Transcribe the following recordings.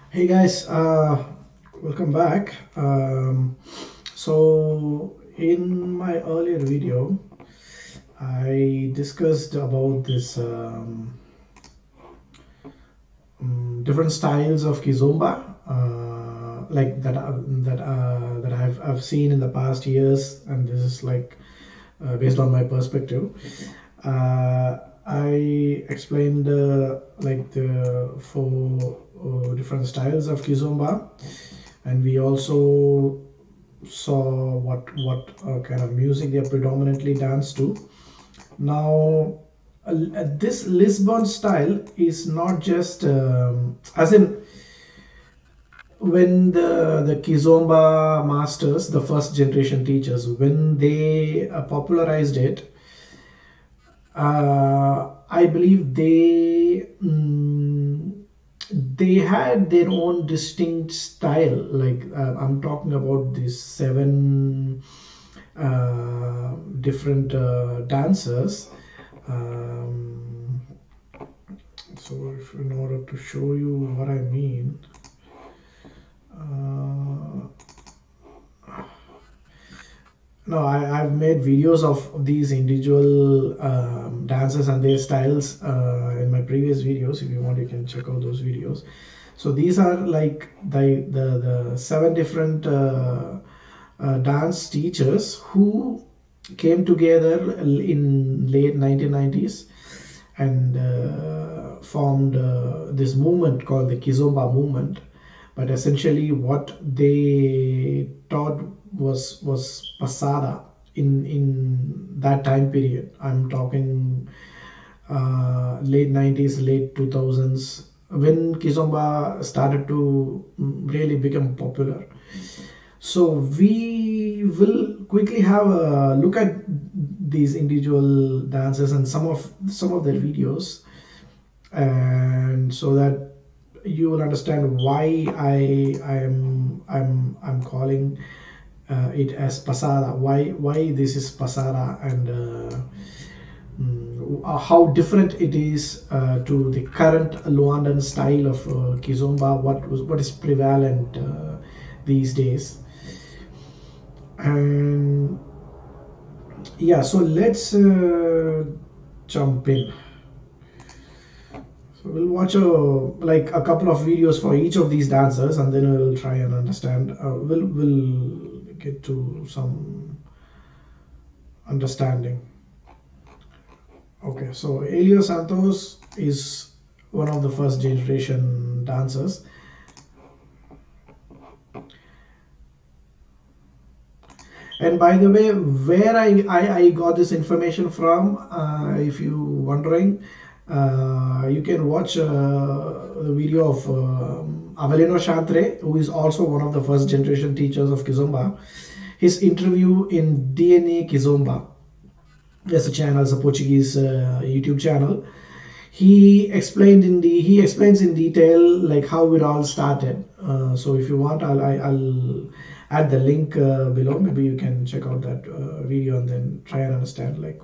Hey guys, welcome back. So in my earlier video, I discussed about this different styles of Kizomba, like that I've seen in the past years, and this is like based on my perspective. I explained like the four different styles of Kizomba, and we also saw what kind of music they predominantly dance to. Now, this Lisbon style is not just as in when the Kizomba masters, the first generation teachers, when they popularized it. I believe they had their own distinct style. Like I'm talking about these seven different dancers. Um, so, if in order to show you what I mean, uh, no, I've made videos of these individual dances and their styles in my previous videos. If you want, you can check out those videos. So these are like the seven different dance teachers who came together in late 1990s and formed this movement called the Kizomba movement. But essentially, what they taught was pasada in that time period. I'm talking late 90s, late 2000s, when Kizomba started to really become popular. So we will quickly have a look at these individual dances and some of their videos, and so that you will understand why I'm calling it as pasada. Why this is pasada, and how different it is to the current Luandan style of Kizomba. What is prevalent these days, and yeah. So let's jump in. So we'll watch like a couple of videos for each of these dancers, and then we'll try and understand. We'll get to some understanding. Okay, so Elio Santos is one of the first generation dancers. And by the way, where I got this information from, if you wondering, you can watch the video of Avelino Chantre, who is also one of the first generation teachers of Kizomba. His interview in DNA Kizomba. There's a channel, it's a Portuguese YouTube channel. He explains in detail like how it all started. So if you want, I'll add the link below. Maybe you can check out that video and then try and understand like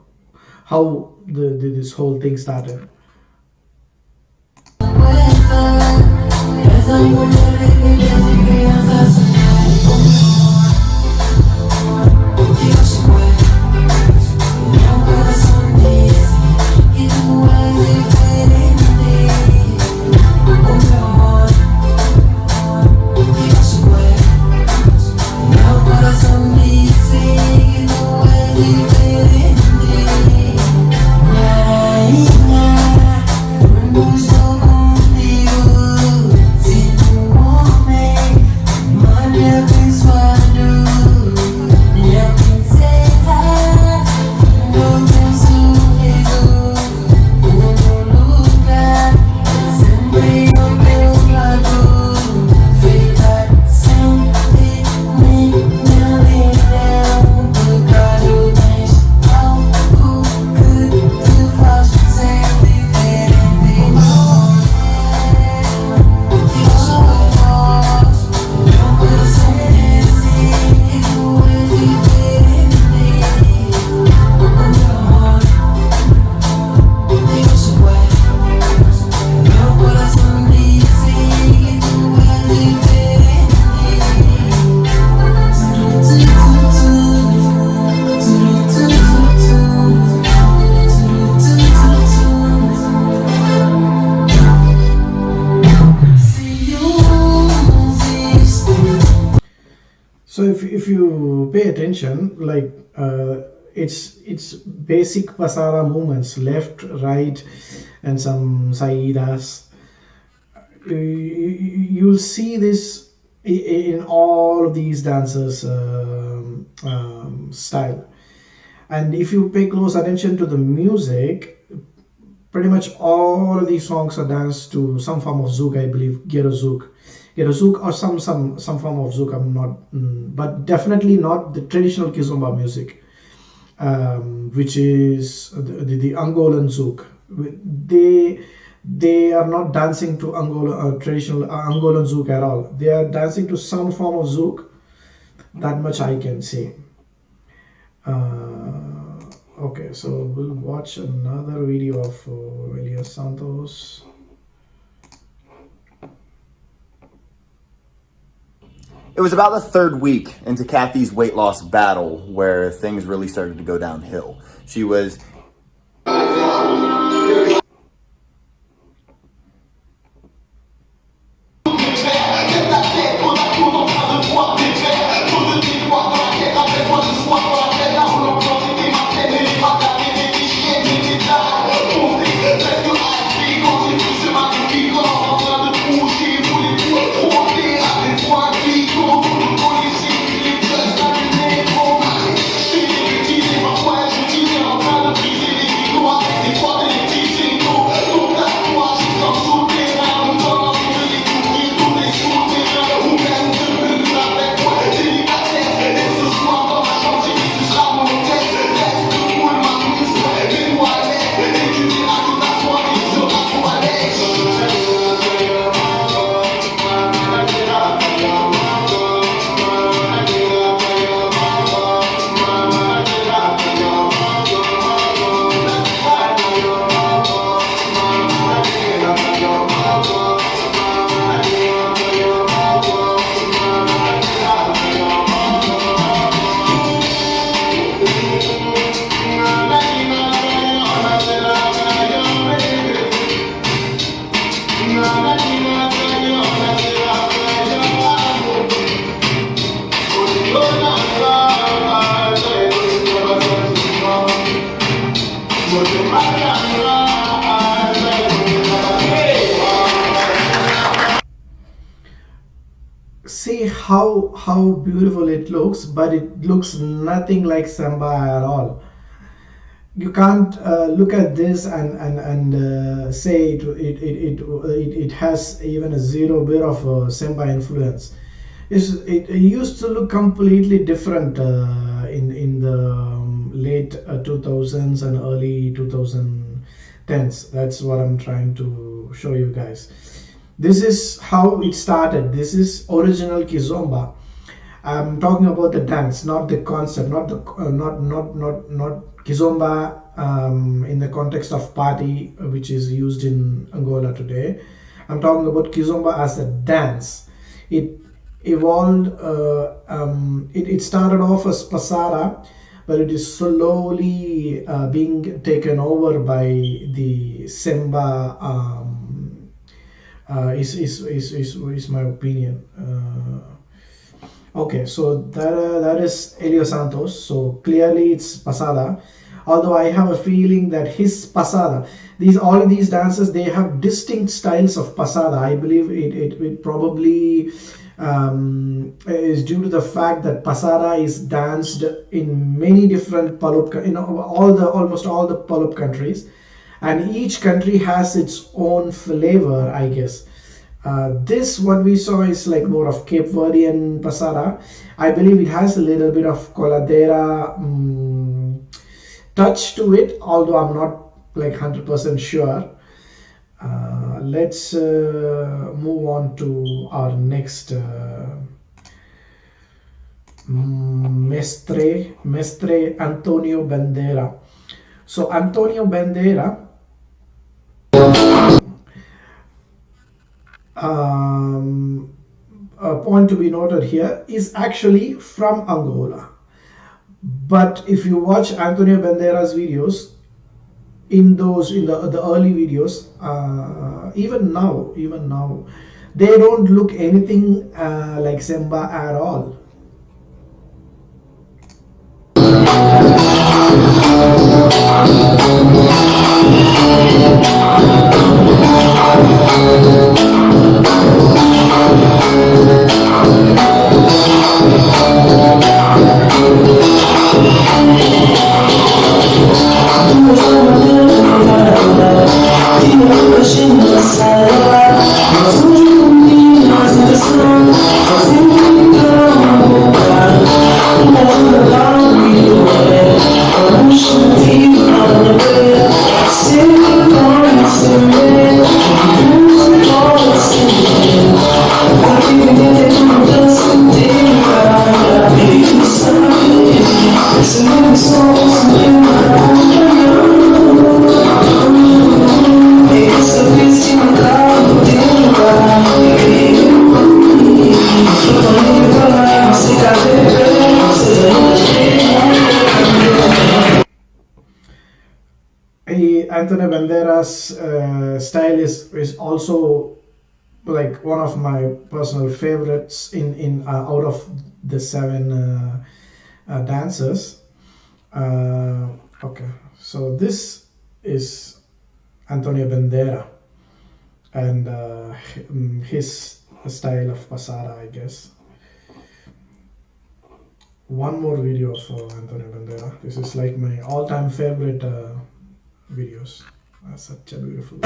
how this whole thing started. So if you pay attention, like it's basic pasara movements, left, right, and some saidas. You'll see this in all of these dancers' style. And if you pay close attention to the music, pretty much all of these songs are danced to some form of zouk, I believe, ghetto zouk, or some form of zouk. I'm not, but definitely not the traditional kizomba music, which is the Angolan zouk. They they are not dancing to Angola traditional Angolan zouk at all. They are dancing to some form of zouk. That much I can say. Okay, so we'll watch another video of Elias Santos. It was about the third week into Kathy's weight loss battle where things really started to go downhill. She was See how beautiful it looks, but it looks nothing like samba at all. You can't look at this and say it has even a zero bit of samba influence. It used to look completely different in the late 2000s and early 2010s. That's what I'm trying to show you guys. This is how it started. This is original Kizomba. I'm talking about the dance, not the concept, not the not Kizomba in the context of party, which is used in Angola today. I'm talking about Kizomba as a dance. It evolved. It started off as pasara, but it is slowly being taken over by the semba. Is my opinion. Okay, so that is Elio Santos. So clearly it's pasada. Although I have a feeling that his pasada, these all of these dances, they have distinct styles of pasada. I believe it probably is due to the fact that pasada is danced in many different Palup, almost all the Palup countries, and each country has its own flavor, I guess. This what we saw is like more of Cape Verdean pasada. I believe it has a little bit of coladera touch to it, although I'm not like 100% sure. Let's move on to our next Mestre Antonio Bandera. So Antonio Bandera, a point to be noted here, is actually from Angola. But if you watch Antonio Bandera's videos, in the early videos, even now, they don't look anything like Semba at all. Antonio Banderas' style is also like one of my personal favorites in out of the seven dancers. Okay, so this is Antonio Bandera and his style of pasada, I guess. One more video of Antonio Bandera. This is like my all-time favorite videos. Such a beautiful.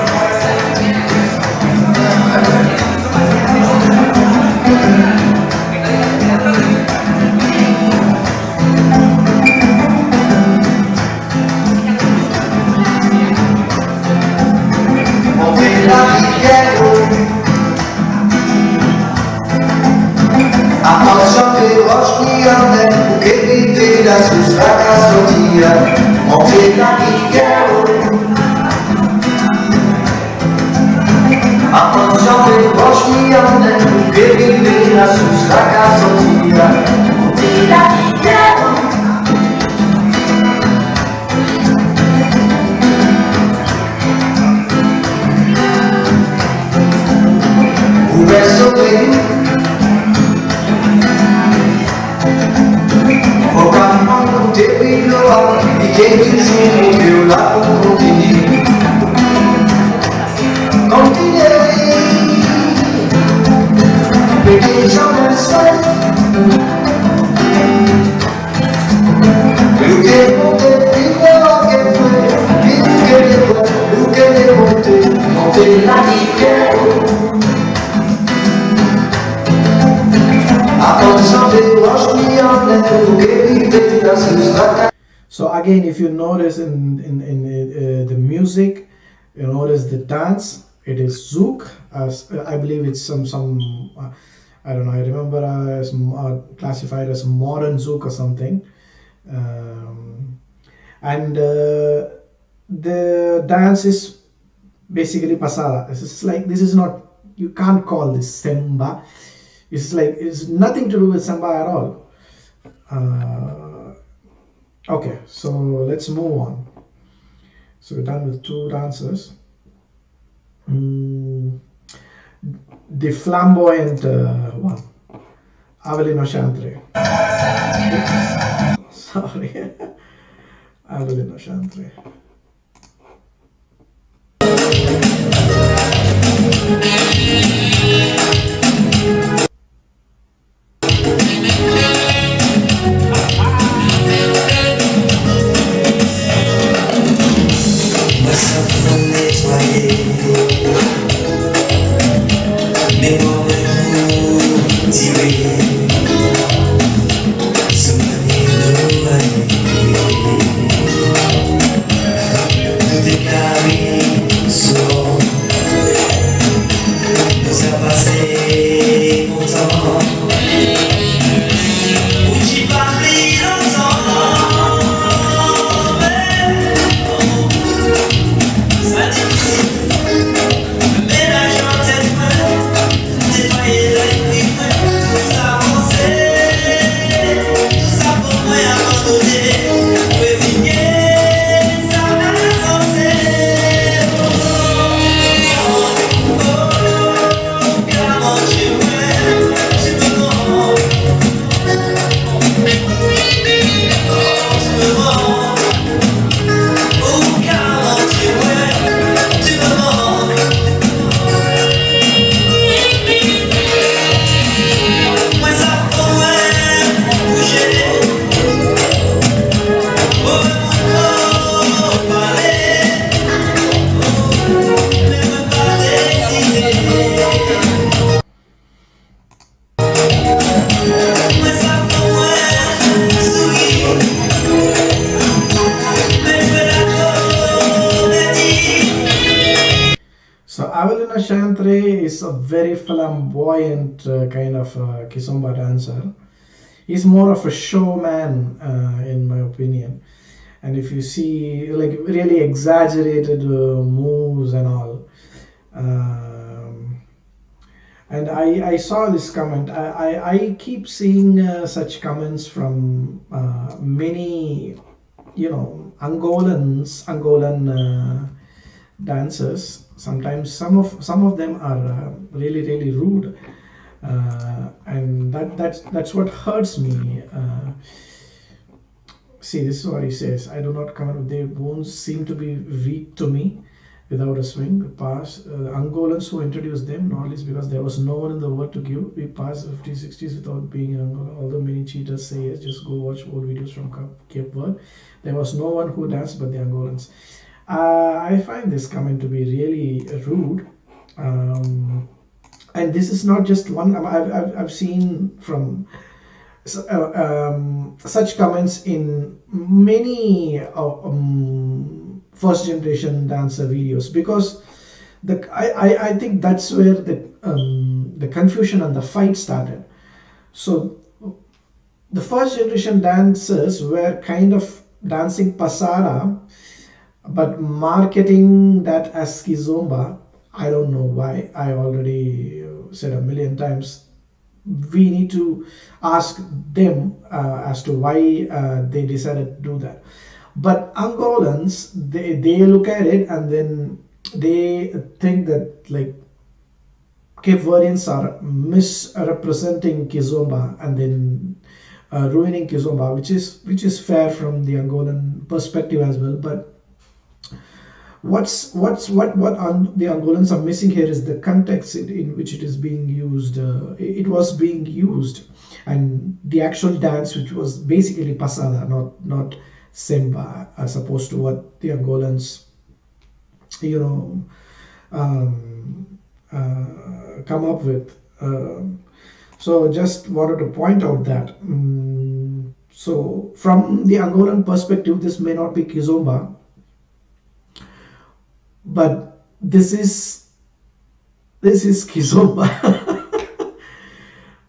So again, if you notice in the music, you notice the dance. It is zouk, as I believe it's some I don't know. I remember as classified as modern zouk or something, and the dance is basically pasada. This is not, you can't call this samba. It's nothing to do with samba at all. Okay, so let's move on. So we're done with two dancers. The flamboyant one, Avelino Chantre. Sorry, Avelino Chantre. a very flamboyant kind of Kizomba dancer. He's more of a showman, in my opinion. And if you see like really exaggerated moves and all, um, and I saw this comment. I keep seeing such comments from many, Angolan dancers. Sometimes some of them are really really rude, and that's what hurts me. See, this is what he says. I do not come out. Their bones seem to be weak to me without a swing. The past Angolans who introduced them, not least because there was no one in the world to give. We passed the 50s, 60s without being in Angola. Although many cheaters say yes, just go watch old videos from Cape Verde. There was no one who danced but the Angolans. I find this comment to be really rude. And this is not just one. I've seen from such comments in many first generation dancer videos, because I think that's where the confusion and the fight started. So the first generation dancers were kind of dancing pasara, but marketing that as Kizomba. I don't know why. I already said a million times, we need to ask them as to why they decided to do that. But Angolans, they look at it and then they think that like Cape Verdeans are misrepresenting Kizomba and then ruining Kizomba, which is fair from the Angolan perspective as well. But what the Angolans are missing here is the context in which it is being used. It was being used, and the actual dance, which was basically pasada, not semba, as opposed to what the Angolans, you know, come up with. So just wanted to point out that. So from the Angolan perspective, this may not be Kizomba, but this is Kizomba,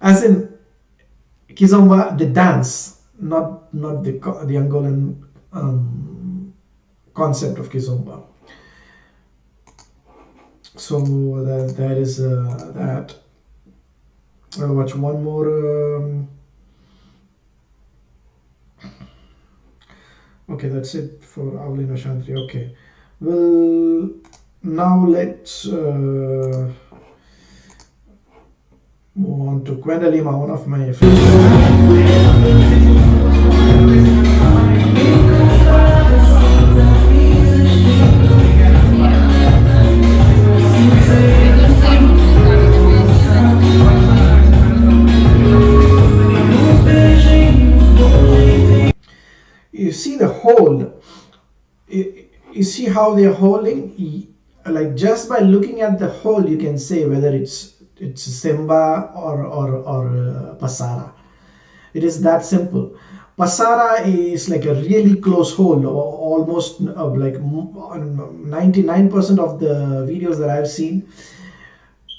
as in Kizomba the dance, not the Angolan concept of Kizomba. So that is that. I'll watch one more. Okay, that's it for Avlina Shantri. Okay, well, now let's move on to Gwendolima, one of my favorites. You see the hold. You see how they're holding. Like just by looking at the hold, you can say whether it's semba or pasara. It is that simple. Pasara is like a really close hold, almost like 99% of the videos that I've seen.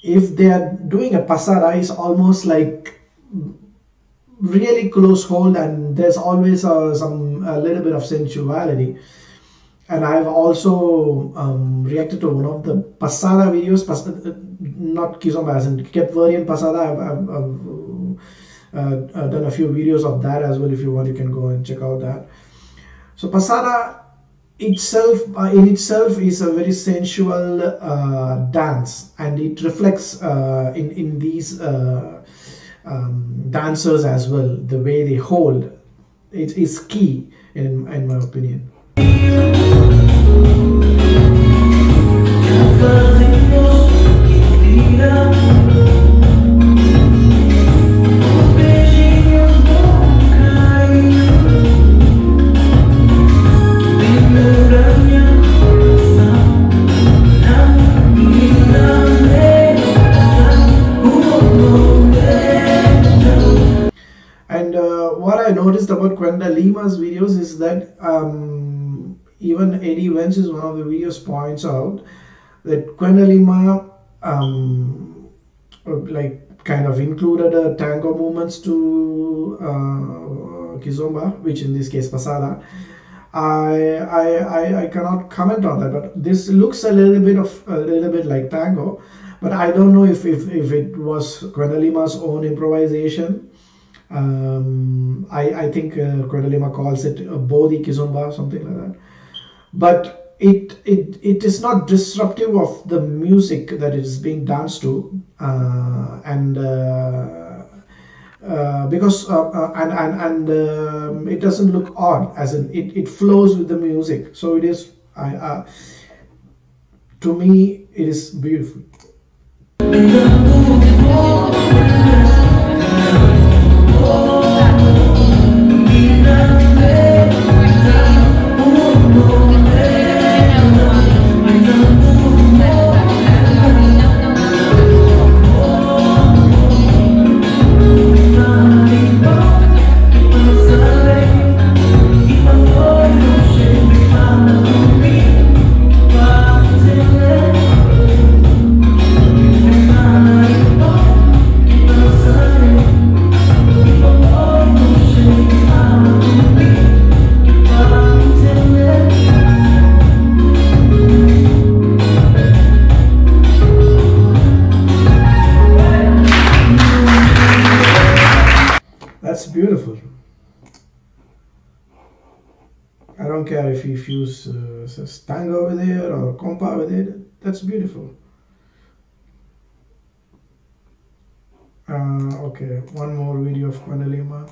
If they are doing a pasara, it's almost like really close hold, and there's always a little bit of sensuality. And I've also reacted to one of the pasada videos, not Kizomba, as in Cape Verdean pasada. I've done a few videos of that as well. If you want, you can go and check out that. So pasada itself, in itself, is a very sensual dance, and it reflects in these dancers as well. The way they hold, it is key in my opinion. And what I noticed about Gwendolima's videos is that even Eddie Vance is one of the videos points out that Gwendolima like kind of included tango movements to Kizomba, which in this case Pasada. I cannot comment on that, but this looks a little bit like tango, but I don't know if it was Quenalima's own improvisation. I think Quenalima calls it a Bodhi Kizomba, something like that. But it is not disruptive of the music that it is being danced to, and because it doesn't look odd, as in it flows with the music, so it is to me it is beautiful. That's beautiful. I don't care if you fuse tango with it or compa with it. That's beautiful. Okay, one more video of Quenalima.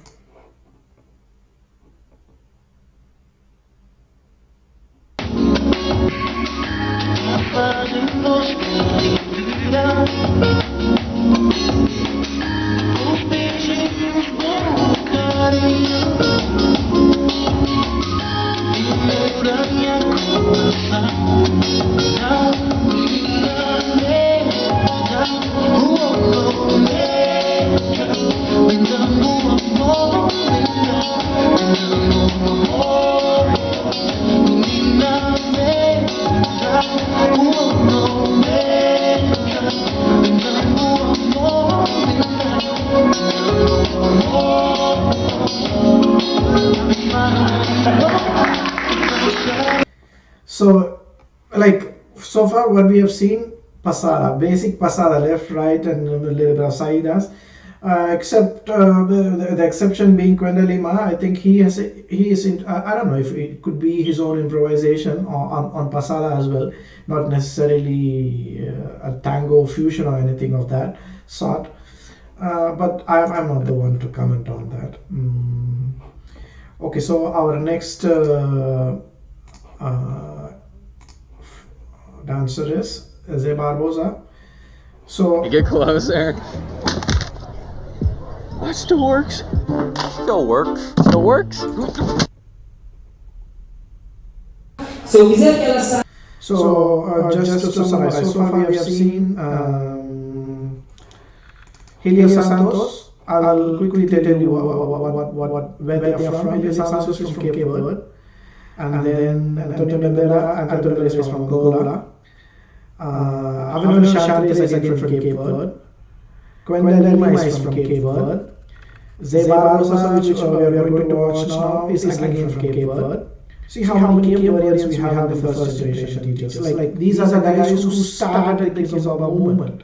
So, like, so far what we have seen, pasada, basic pasada, left, right, and a little bit of saidas. Except the exception being Quendelima, I think he is in, I don't know if it could be his own improvisation on pasada as well, not necessarily a tango fusion or anything of that sort. But I'm not the one to comment on that. Okay, so our next dancer is Ze Barbosa. So Get closer. That still works. Still works. Still works. So just to summarize, so far we have seen Helia Santos. I'll quickly tell you where they are from. Helia Santos is from Cape Verde, and then Antonio Bandera and Antonio is from Angola. Avino Shanti is again from Cape Verde. Quenda Lima is from Cape Verde. Ze Barbosa, which we are going to watch now, is again from Cape Verde. See how many Cape Verdeans we have in the first generation teachers. Like these are the guys who started the Kizomba movement.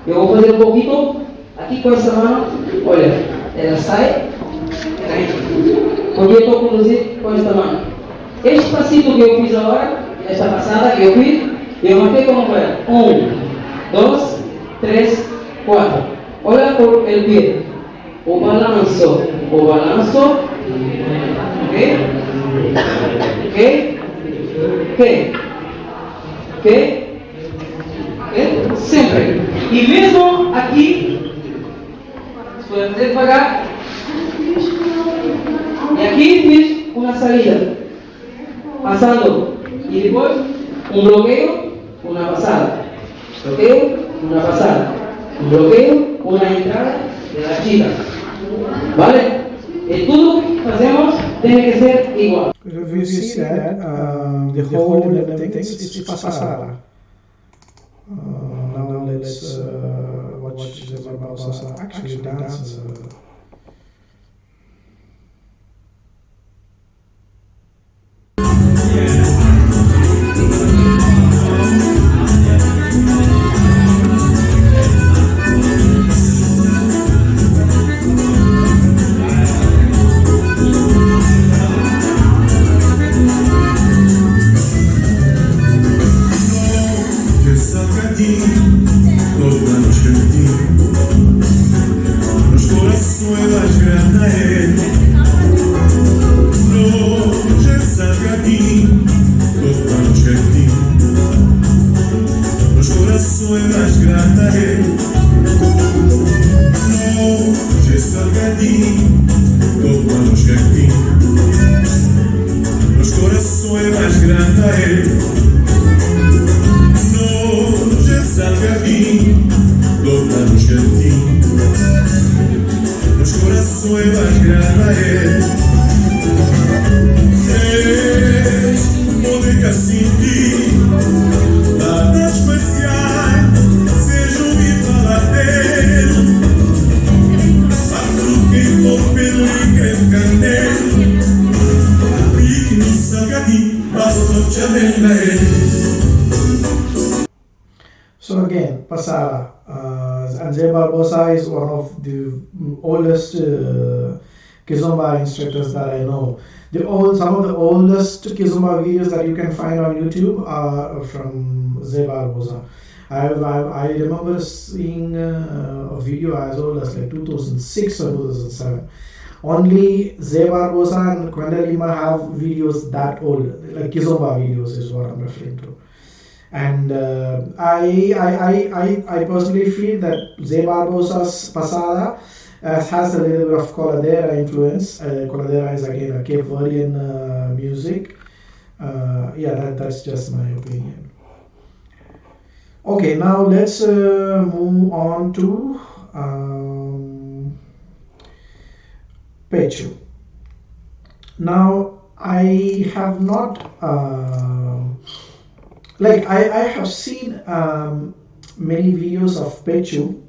Eu vou fazer pouquinho aqui com essa mão. Olha, ela sai. Porque eu estou conduzindo com esta mão. Este passito que eu fiz agora, esta passada que eu fiz, eu marquei como vai. 1, 2, 3, 4. Olha por el pie. O balanço. Ok? Ok? Ok? Ok? Sempre. E mesmo aqui, se for fazer devagar, e aqui fiz uma saída, passando, e depois um bloqueio, uma passada, bloqueio, uma passada, um bloqueio, uma entrada de la chica. Vale? E tudo que fazemos tem que ser igual. If you see that, the whole thing, it's pasada. Now let's watch Zeba Barbosa actually dance. So again, Pasara. And Zeba Barbosa is one of the oldest Kizomba instructors that I know. Some of the oldest Kizomba videos that you can find on YouTube are from Zeba Barbosa. I remember seeing a video as old as like 2006 or 2007. Only Zeba Barbosa and Kwenda Lima have videos that old, like Kizomba videos is what I'm referring to. And I personally feel that Zeba Barbosa's Pasada has a little bit of Coladera influence. Coladera is again a Cape Verdean music. That's just my opinion. Okay, now let's move on to Pechu. Now I have not I have seen many videos of Pechu,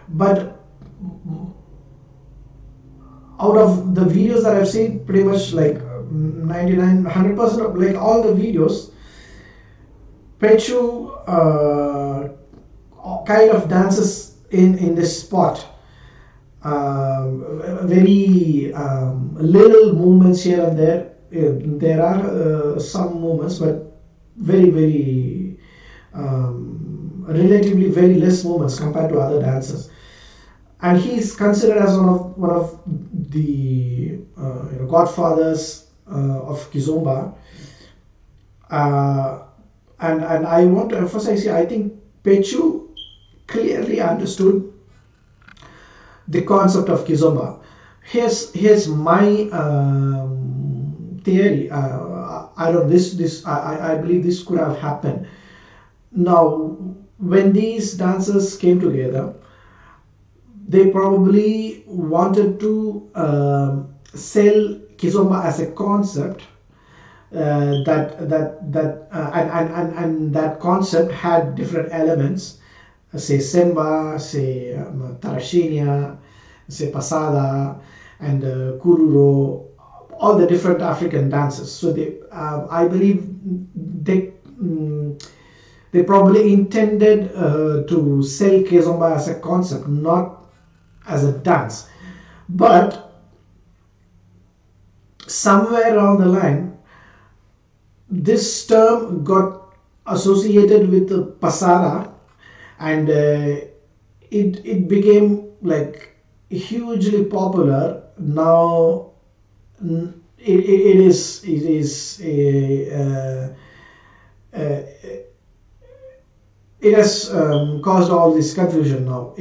but out of the videos that I've seen, pretty much like 100% of like all the videos, Pechu kind of dances in this spot. Very little movements here and there. There are some movements, but very relatively very less movements compared to other dancers. And he's considered as one of the godfathers of Kizomba. And I want to emphasize here, I think Pechu clearly understood the concept of Kizomba. Here's my theory. I believe this could have happened. Now, when these dancers came together, they probably wanted to sell Kizomba as a concept. And that concept had different elements, say Semba, say Tarashinia, say Pasada, and Kururo, all the different African dances. So I believe they probably intended to sell Kizomba as a concept, not as a dance. But somewhere along the line, this term got associated with the Pasara, and it became like hugely popular. Now it has caused all this confusion now.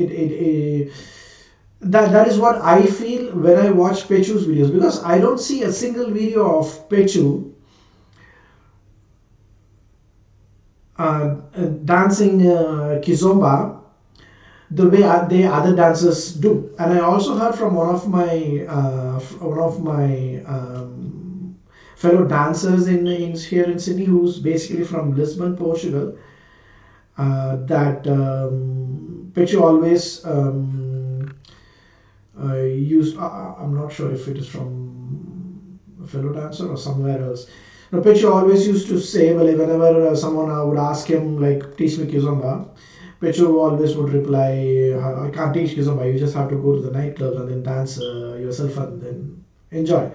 That is what I feel when I watch Pechu's videos, because I don't see a single video of Pechu dancing Kizomba the way the other dancers do. And I also heard from one of my fellow dancers here in Sydney, who's basically from Lisbon, Portugal. that Pechu always used. I'm not sure if it is from a fellow dancer or somewhere else. Now, Pechu always used to say, well, whenever someone would ask him, like, teach me Kizomba, Pechu always would reply, I can't teach Kizomba, you just have to go to the nightclubs and then dance yourself and then enjoy.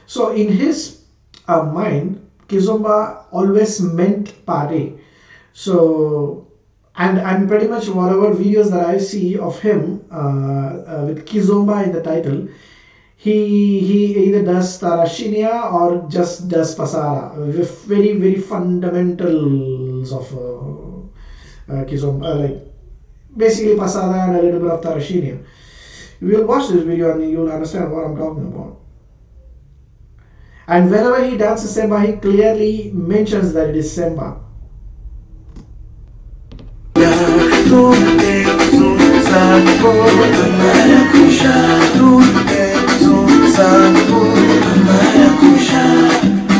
So, in his mind, Kizomba always meant party. So, and pretty much whatever videos that I see of him with Kizomba in the title, he either does Tarashinia or just does Pasara with very very fundamentals of Kizomba, like basically Pasara and a little bit of Tarashinia. You will watch this video and you'll understand what I'm talking about. And whenever he dances Semba, he clearly mentions that it is Semba. Tu tens sabor a maracujá. Tu tens sabor a maracujá.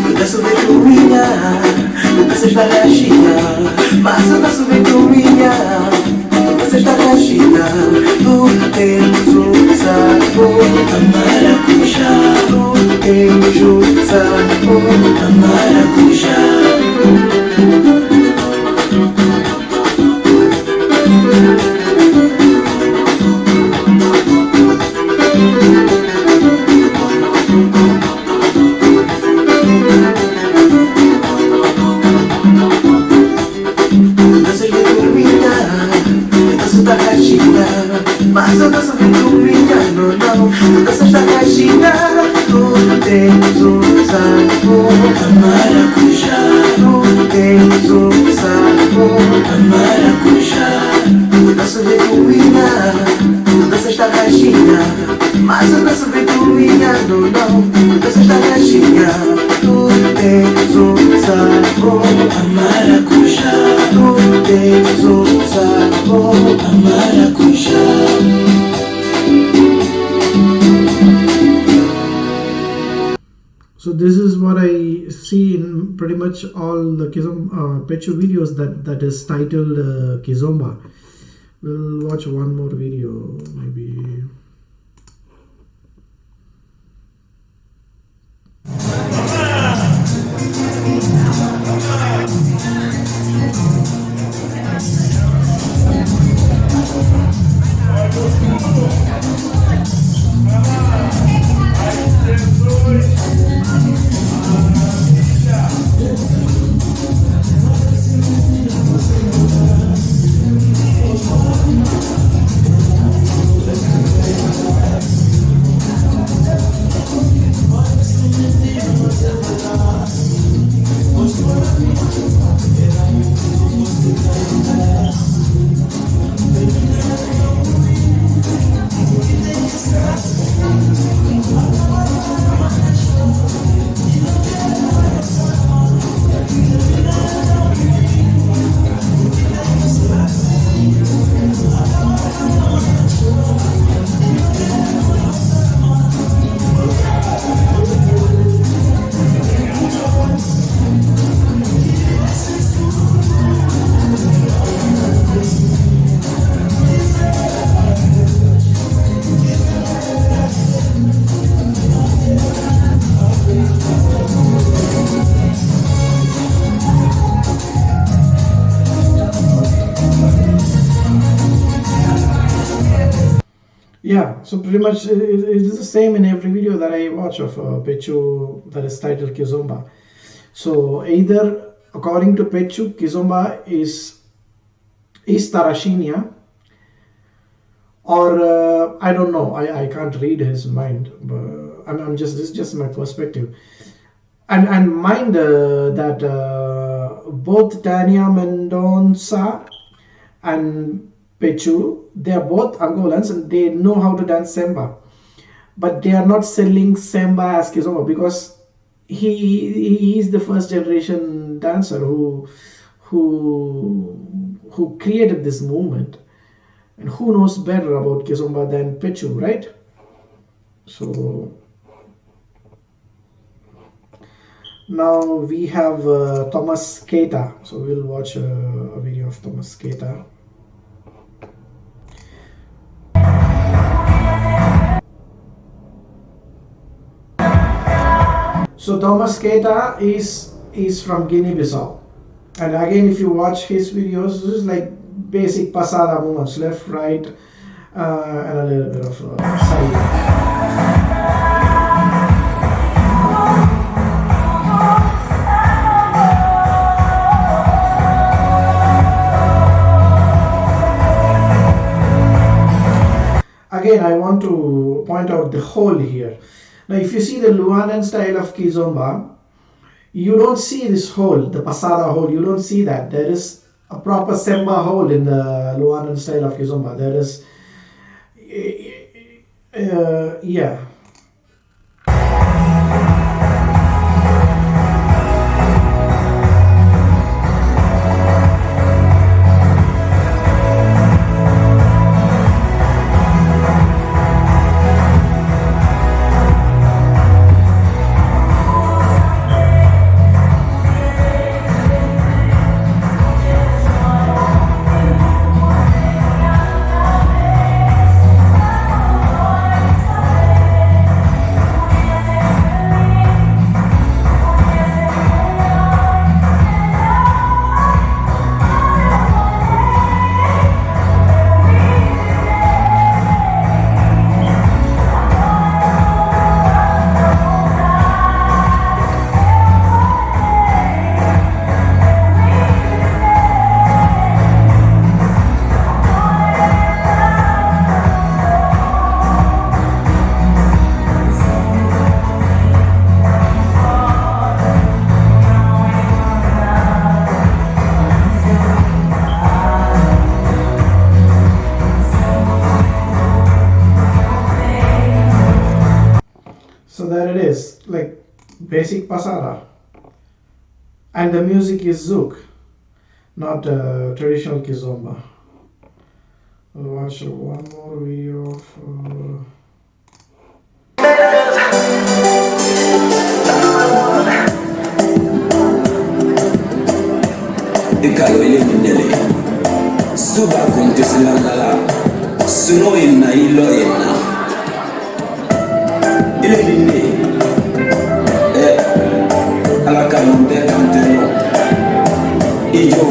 Eu danço ventoinha, tu danças da caixinha. Mas eu danço ventoinha, tu danças da caixinha. Tu tens sabor a maracujá. Tu tens sabor a maracujá. Mas eu danço ventoinha, não, não. Tu danças da caixinha. Tu tens sabor a maracujá. Tu tens sabor a maracujá. Eu danço ventoinha, tu danças da caixinha. Mas eu danço ventoinha, não, não. Tu danças da caixinha. Tu tens sabor a maracujá. Tu tens sabor a maracujá. So this is what I see in pretty much all the Pechu videos that is titled Kizomba. We'll watch one more video maybe. Yeah, so pretty much it is the same in every video that I watch of Pechu that is titled Kizomba. So either according to Pechu, Kizomba is Tarashinia, or I don't know. I can't read his mind, but I'm just this is just my perspective. And mind that both Tania Mendonça and Pechu, they are both Angolans and they know how to dance Semba, but they are not selling Semba as Kizomba because he is the first generation dancer who created this movement, and who knows better about Kizomba than Pechu, right? So Now we have Thomas Keita, so we'll watch a video of Thomas Keita. So Thomas Keita is from Guinea-Bissau, and again, if you watch his videos, this is like basic pasada movements, left, right, and a little bit of side. Again, I want to point out the hole here. Now, if you see the Luanan style of Kizomba, you don't see this hole, the pasada hole, you don't see that. There is a proper semba hole in the Luanan style of Kizomba. There is, yeah. So there it is, like basic pasada, and the music is zouk, not traditional kizomba. We'll watch one more video of. Ikalo ile mindele suba kuntu silangala suno ina ilo ina ile bine alaka mbe kanteno ijo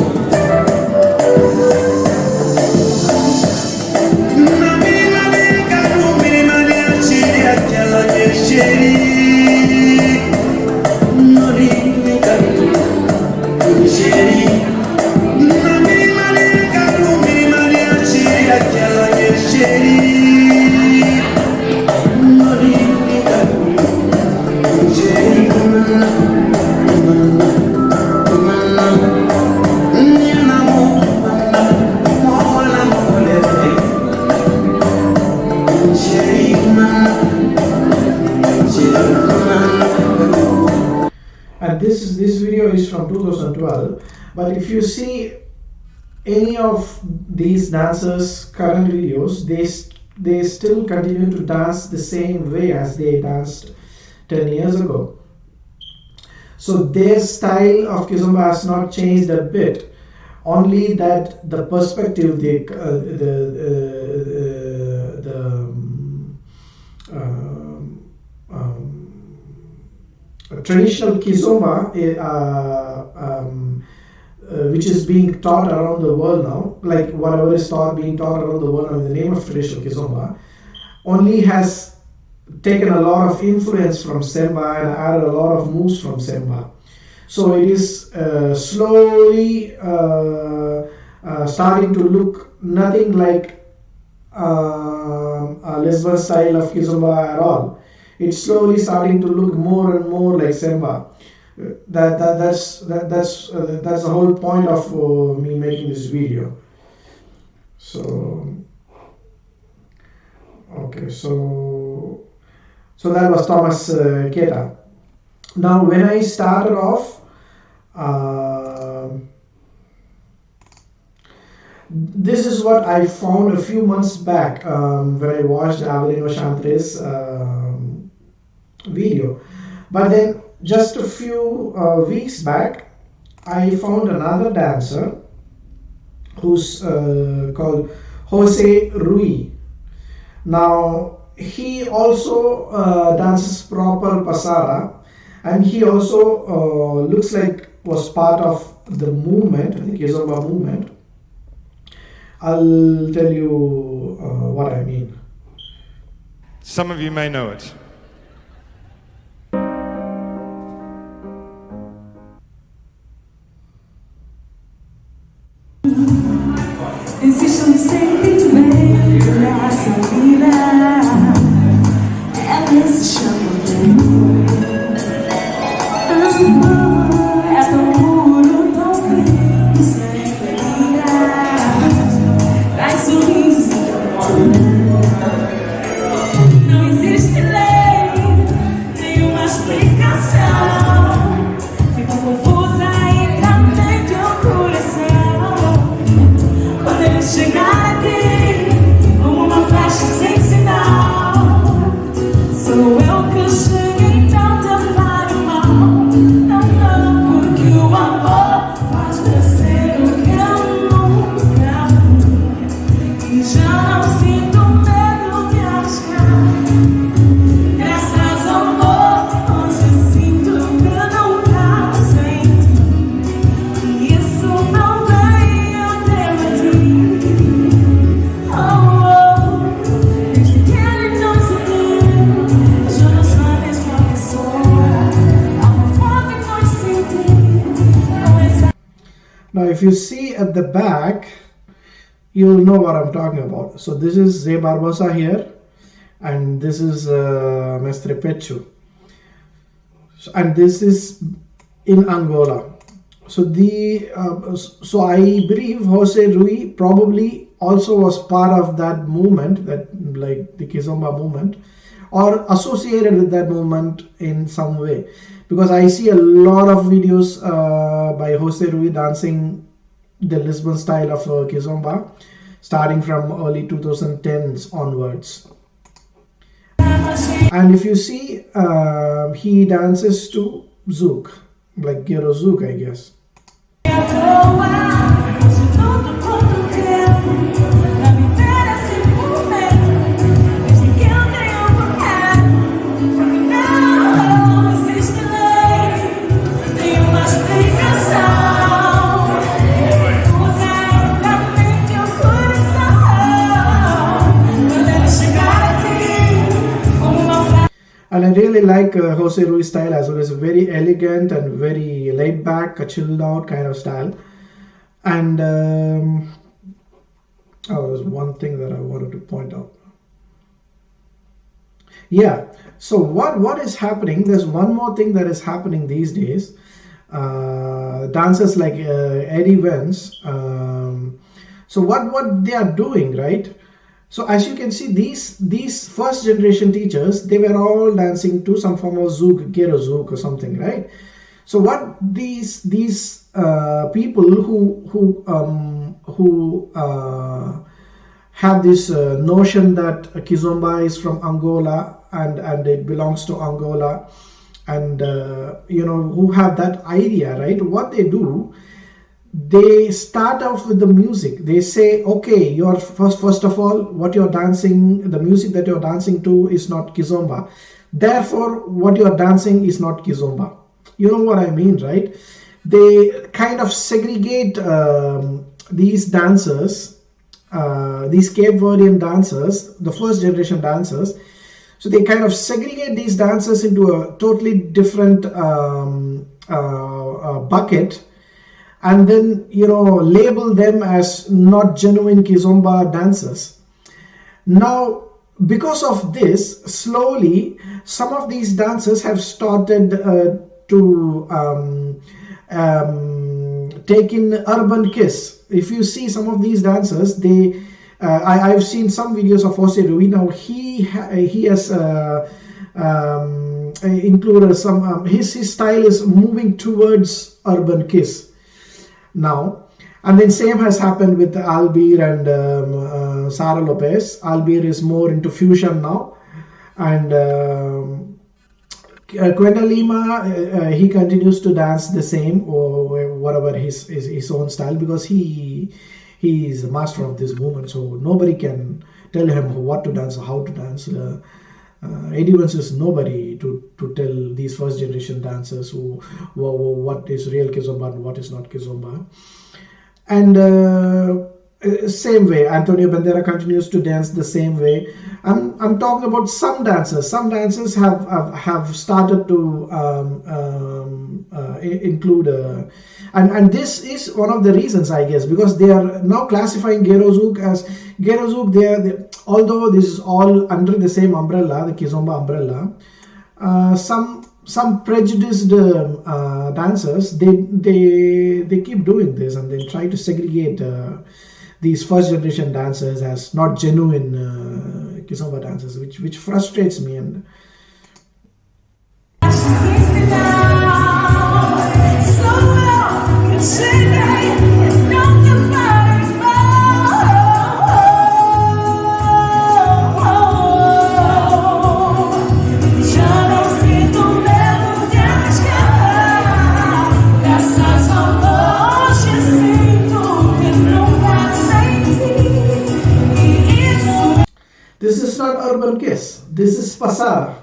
And this video is from 2012, but if you see any of these dancers current videos, they still continue to dance the same way as they danced 10 years ago. So their style of Kizomba has not changed a bit, only that the perspective, traditional Kizomba, which is being taught around the world now, like whatever is being taught around the world now in the name of traditional Kizomba, only has taken a lot of influence from Semba and added a lot of moves from Semba. So it is slowly starting to look nothing like a Lisbon style of Kizomba at all. It's slowly starting to look more and more like Semba. That's the whole point of me making this video. So okay, so that was Thomas Keita. Now when I started off, this is what I found a few months back when I watched Avelino Chantre's video. But then just a few weeks back, I found another dancer who's called Jose Rui. Now, he also dances proper pasara, and he also looks like was part of the movement, the Kizomba movement. I'll tell you what I mean. Some of you may know it. Existe sentimento nessa vida, ela se chama amor. Amor é tão puro, tão lindo, sem ferida, traz sorriso de amor. Não existe lei, nenhuma explicação, fica confusa entre a mente e o coração. Quando ele chegar aqui, como uma flecha sem sinal, sou eu que cheguei, então te farei mal. Não, não, porque o amor faz crescer o que eu nunca fui. E já não sinto medo de arriscar. Graças ao amor, hoje sinto que nunca senti. E isso não vem eu ter. Now, if you see at the back, you'll know what I'm talking about. So this is Zé Barbosa here, and this is Mestre Pechu, and this is in Angola. So so I believe Jose Rui probably also was part of that movement, that like the Kizomba movement, or associated with that movement in some way, because I see a lot of videos by Jose Rui dancing the Lisbon style of Kizomba, starting from early 2010s onwards. And if you see, he dances to Zouk, like Gero Zouk, I guess. And I really like Jose Rui's style as well. It's very elegant and very laid back, a chilled out kind of style. And there's one thing that I wanted to point out. Yeah, so what is happening? There's one more thing that is happening these days. Dancers like Eddie Vance. So what they are doing, right? So as you can see, these first generation teachers, they were all dancing to some form of Zouk, Gero Zouk or something, right? So what these people who have this notion that Kizomba is from Angola and it belongs to Angola, and who have that idea, right? What they do, they start off with the music. They say, okay, you're first of all, what you're dancing, the music that you're dancing to is not Kizomba. Therefore, what you're dancing is not Kizomba. You know what I mean, right? They kind of segregate these dancers, these Cape Verdean dancers, the first generation dancers. So they kind of segregate these dancers into a totally different bucket, and then label them as not genuine Kizomba dancers. Now, because of this, slowly some of these dancers have started to take in urban kiss. If you see some of these dancers, they I've seen some videos of Jose Rui. Now he has included some his style is moving towards urban kiss now. And then same has happened with Albir and Sara Lopez. Albir is more into fusion now, and Quentin Lima, he continues to dance the same or whatever his own style, because he is a master of this movement. So nobody can tell him what to dance or how to dance. Eddie Vance is nobody to tell these first generation dancers what is real Kizomba and what is not Kizomba. And same way, Antonio Bandeira continues to dance the same way. I'm talking about some dancers. Some dancers have started to include, and this is one of the reasons, I guess, because they are now classifying Gerozouk as Gerozouk. Although this is all under the same umbrella, the Kizomba umbrella, some prejudiced dancers, they keep doing this, and they try to segregate these first generation dancers as not genuine Kizomba dancers, which frustrates me. And this is not Urban Kiss, this is Pasar.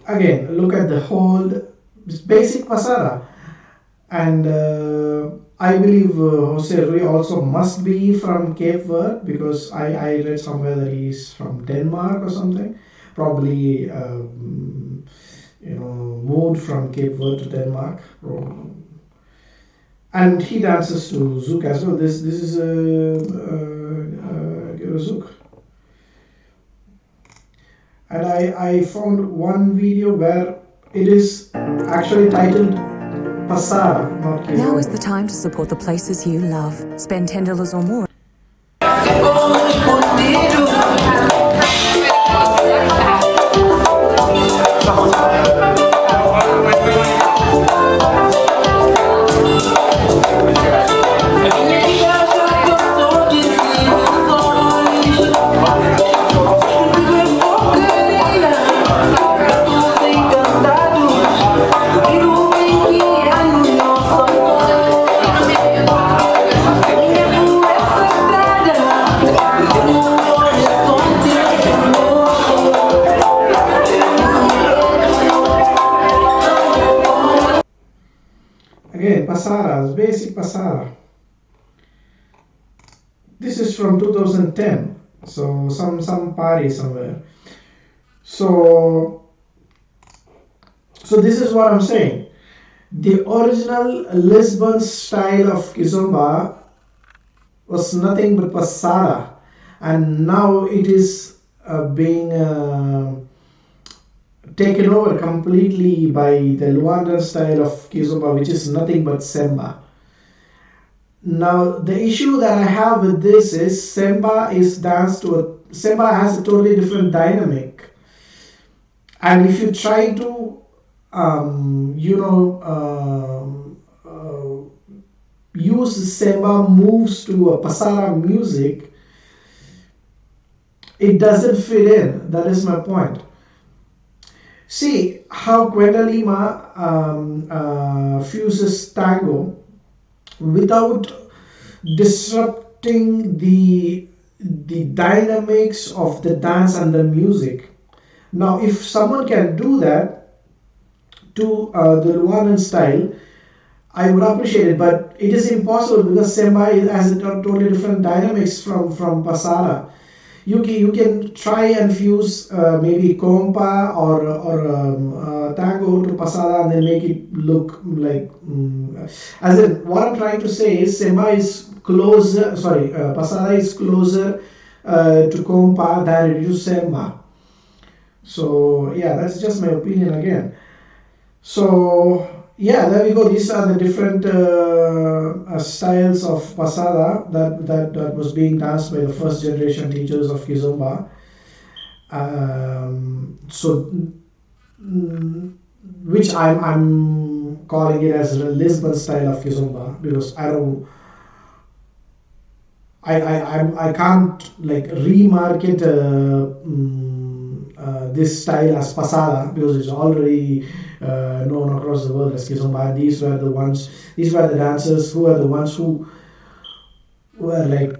Again, look at the whole basic Pasara, and I believe Jose Rui also must be from Cape Verde, because I read somewhere that he's from Denmark or something, probably moved from Cape Verde to Denmark, and he dances to Zouk as well. This is Zouk. And I found one video where it is actually titled Pasara, not Kizomba. Now is the time to support the places you love. Spend $10 or more. Again, Pasara, basic Pasara. This is from 2010, so some party somewhere. So So this is what I'm saying. The original Lisbon style of Kizomba was nothing but passada, and now it is being taken over completely by the Luandan style of Kizomba, which is nothing but semba. Now the issue that I have with this is semba has a totally different dynamic, and if you try to use semba moves to a passara music, it doesn't fit in. That is my point. See how Quenda Lima fuses tango without disrupting the dynamics of the dance and the music. Now, if someone can do that to the Rwandan style, I would appreciate it, but it is impossible because semba has a totally different dynamics from passara. You can try and fuse maybe compa or tango to passada and then make it look like as in what I'm trying to say is semba is closer, passada is closer to compa than it is to semba. So yeah, that's just my opinion again. So yeah, there we go. These are the different styles of passada that was being danced by the first generation teachers of Kizomba. Which I'm calling it as the Lisbon style of Kizomba, because I can't like remarket this style as passada because it's already known across the world as Kizomba. These were the dancers who were the ones who were like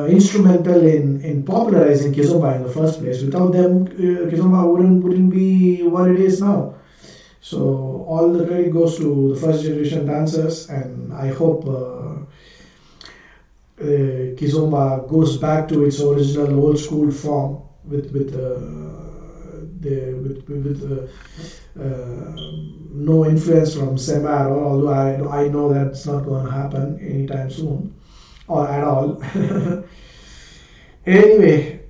instrumental in popularizing Kizomba in the first place. Without them, Kizomba wouldn't be what it is now. So all the credit goes to the first generation dancers, and I hope Kizomba goes back to its original old school form with no influence from semba at all, although I know that's not going to happen anytime soon or at all. Anyway,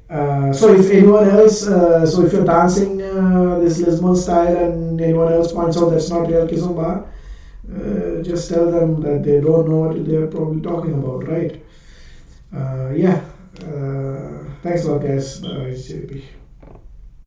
so if anyone else, so if you're dancing this Lisbon style and anyone else points out that's not real Kizomba, just tell them that they don't know what they're probably talking about, right? Thanks a lot, guys. It's JP.